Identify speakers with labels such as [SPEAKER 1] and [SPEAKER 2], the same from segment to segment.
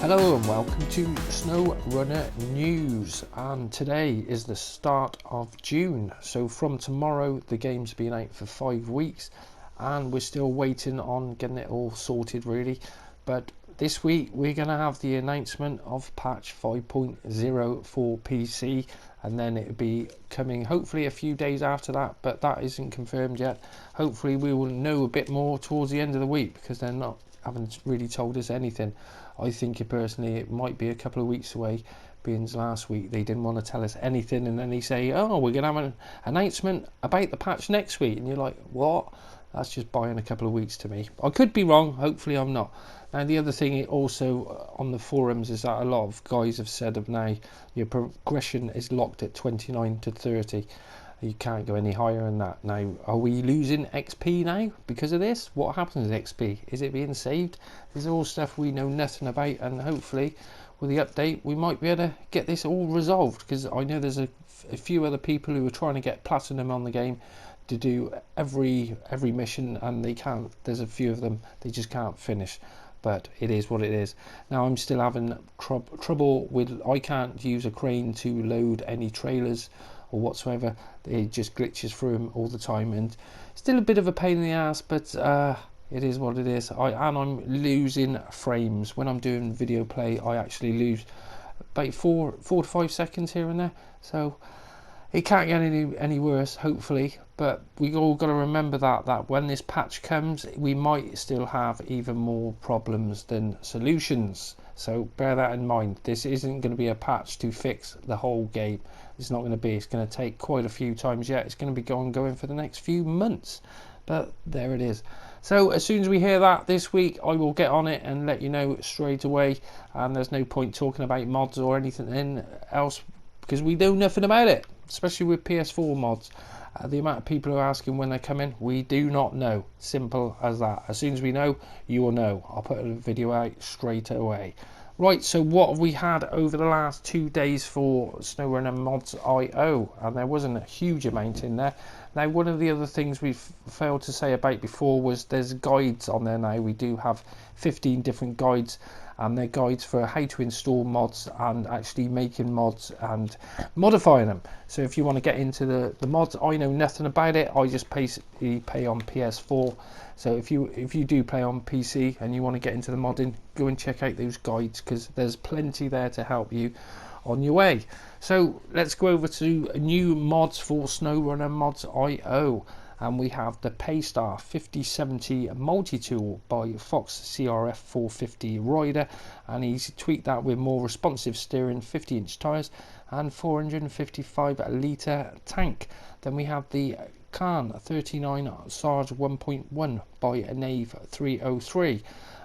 [SPEAKER 1] Hello and welcome to Snowrunner News, and today is the start of June. So from tomorrow the game's been out for 5 weeks and we're still waiting on getting it all sorted really, but this week we're going to have the announcement of patch 5.0 for PC, and then it'll be coming hopefully a few days after that, but that isn't confirmed yet. Hopefully we will know a bit more towards the end of the week because they're haven't really told us anything. I think personally it might be a couple of weeks away, being last week they didn't want to tell us anything, and then they say, oh, we're going to have an announcement about the patch next week, and you're like, what? That's just buying a couple of weeks to me. I could be wrong, hopefully I'm not. Now the other thing also on the forums is that a lot of guys have said of now your progression is locked at 29 to 30. You can't go any higher than that. Now, are we losing XP now because of this? What happens with XP? Is it being saved? This is all stuff we know nothing about, and hopefully with the update we might be able to get this all resolved, because I know there's a few other people who are trying to get platinum on the game to do every mission, and they can't. There's a few of them, they just can't finish. But it is what it is. Now I'm still having trouble with, I can't use a crane to load any trailers or whatsoever. It just glitches through them all the time, and still a bit of a pain in the ass, but it is what it is. I'm losing frames when I'm doing video play. I actually lose about 4 to 5 seconds here and there, so it can't get any worse, hopefully. But we all got to remember that when this patch comes, we might still have even more problems than solutions. So bear that in mind. This isn't going to be a patch to fix the whole game. It's not going to be. It's going to take quite a few times yet. It's going to be going for the next few months. But there it is. So as soon as we hear that this week, I will get on it and let you know straight away. And there's no point talking about mods or anything else, because we know nothing about it, especially with PS4 mods. The amount of people who are asking when they're coming, we do not know. Simple as that. As soon as we know, you will know. I'll put a video out straight away. Right, so what have we had over the last 2 days for Snowrunner Mods IO? And there wasn't a huge amount in there. Now, one of the other things we've failed to say about before was there's guides on there now. We do have 15 different guides, and they're guides for how to install mods and actually making mods and modifying them. So if you want to get into the mods, I know nothing about it. I just basically play on PS4. So if you do play on PC and you want to get into the modding, go and check out those guides, because there's plenty there to help you on your way. So let's go over to new mods for Snowrunner Mods IO, and we have the Paystar 5070 multi-tool by Fox CRF 450 Rider, and he's tweaked that with more responsive steering, 50-inch tyres and 455 litre tank. Then we have the Khan 39 Sarge 1.1 by Nave 303,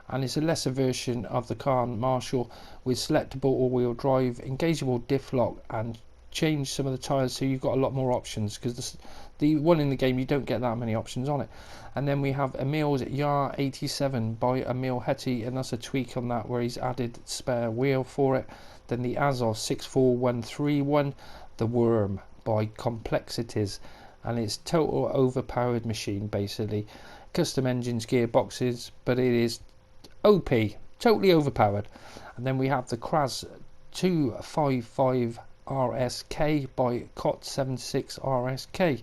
[SPEAKER 1] and it's a lesser version of the Khan Marshall with selectable all-wheel drive, engageable diff lock, and change some of the tyres, so you've got a lot more options, because the one in the game you don't get that many options on it. And then we have Emil's Yar 87 by Emil Hetty, and that's a tweak on that where he's added spare wheel for it. Then the Azov 64131 The Worm by Complexities, and it's total overpowered machine basically. Custom engines, gearboxes, but it is OP, totally overpowered. And then we have the Kraz 255 RSK by COT76 RSK,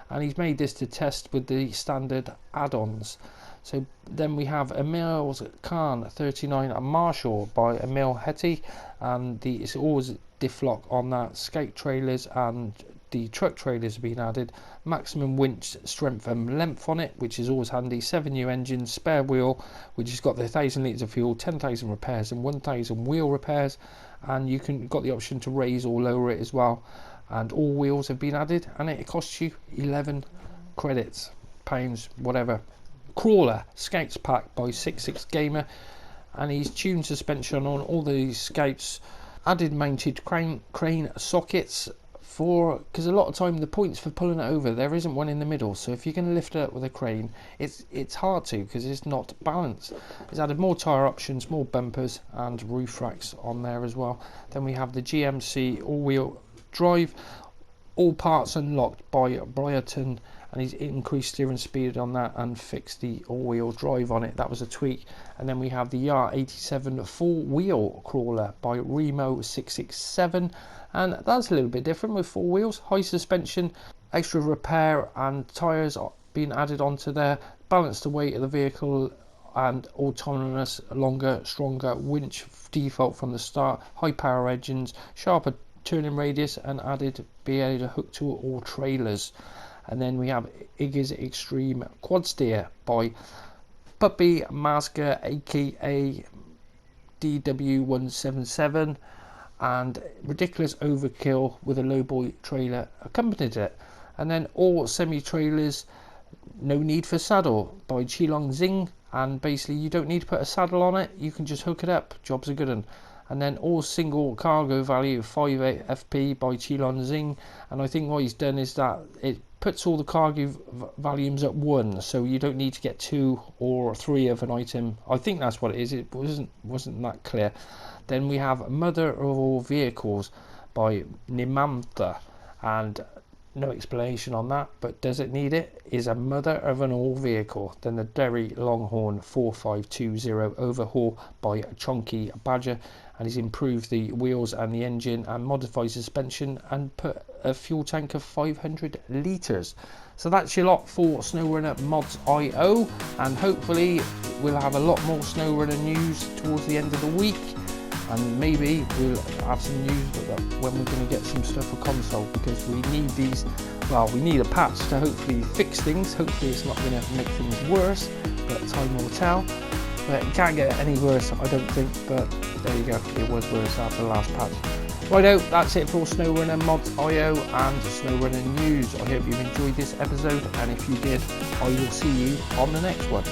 [SPEAKER 1] and he's made this to test with the standard add-ons. So then we have Emil's Khan 39 Marshall by Emil Hetty, and it's always diff lock on that. Scout trailers and the truck trailers have been added. Maximum winch strength and length on it, which is always handy. 7 new engines, spare wheel, which has got the 1,000 litres of fuel, 10,000 repairs and 1,000 wheel repairs, and you got the option to raise or lower it as well. And all wheels have been added, and it costs you 11 credits, pounds, whatever. Crawler Scouts pack by 66 Gamer, and he's tuned suspension on all these Scouts, added mounted crane sockets, because a lot of time the points for pulling it over, there isn't one in the middle, so if you're going to lift it up with a crane, it's hard to, because it's not balanced. It's added more tyre options, more bumpers and roof racks on there as well. Then we have the GMC all-wheel drive, all parts unlocked by Briarton and he's increased steering speed on that and fixed the all-wheel drive on it. That was a tweak. And then we have the R87 four-wheel crawler by Remo667, and that's a little bit different with 4 wheels, high suspension, extra repair and tyres being added onto there, balance the weight of the vehicle, and autonomous, longer, stronger winch default from the start, high power engines, sharper turning radius, and added be able to hook to all trailers. And then we have Iggy's Extreme Quad Steer by Puppy Masker aka DW177, and Ridiculous Overkill with a lowboy trailer accompanied it. And then all semi-trailers, No Need for Saddle by Qilong Zing, and basically you don't need to put a saddle on it, you can just hook it up, job's a good one. And then all single cargo value 5 FP by Qilong Zing, and I think what he's done is that it puts all the cargo volumes at 1, so you don't need to get 2 or 3 of an item. I think that's what it is, it wasn't that clear. Then we have Mother of All Vehicles by Nimamtha, and no explanation on that, but does it need it? Is a mother of an all vehicle. Then the Derry Longhorn 4520 overhaul by Chonky Badger, and he's improved the wheels and the engine and modified suspension and put a fuel tank of 500 litres. So that's your lot for Snowrunner Mods IO, and hopefully we'll have a lot more Snowrunner news towards the end of the week. And maybe we'll have some news when we're going to get some stuff for console, because we need these, well, we need a patch to hopefully fix things. Hopefully it's not going to make things worse, but time will tell. But it can't get any worse, I don't think, but there you go, it was worse after the last patch. Righto, that's it for Snowrunner Mods IO and Snowrunner News. I hope you've enjoyed this episode, and if you did, I will see you on the next one.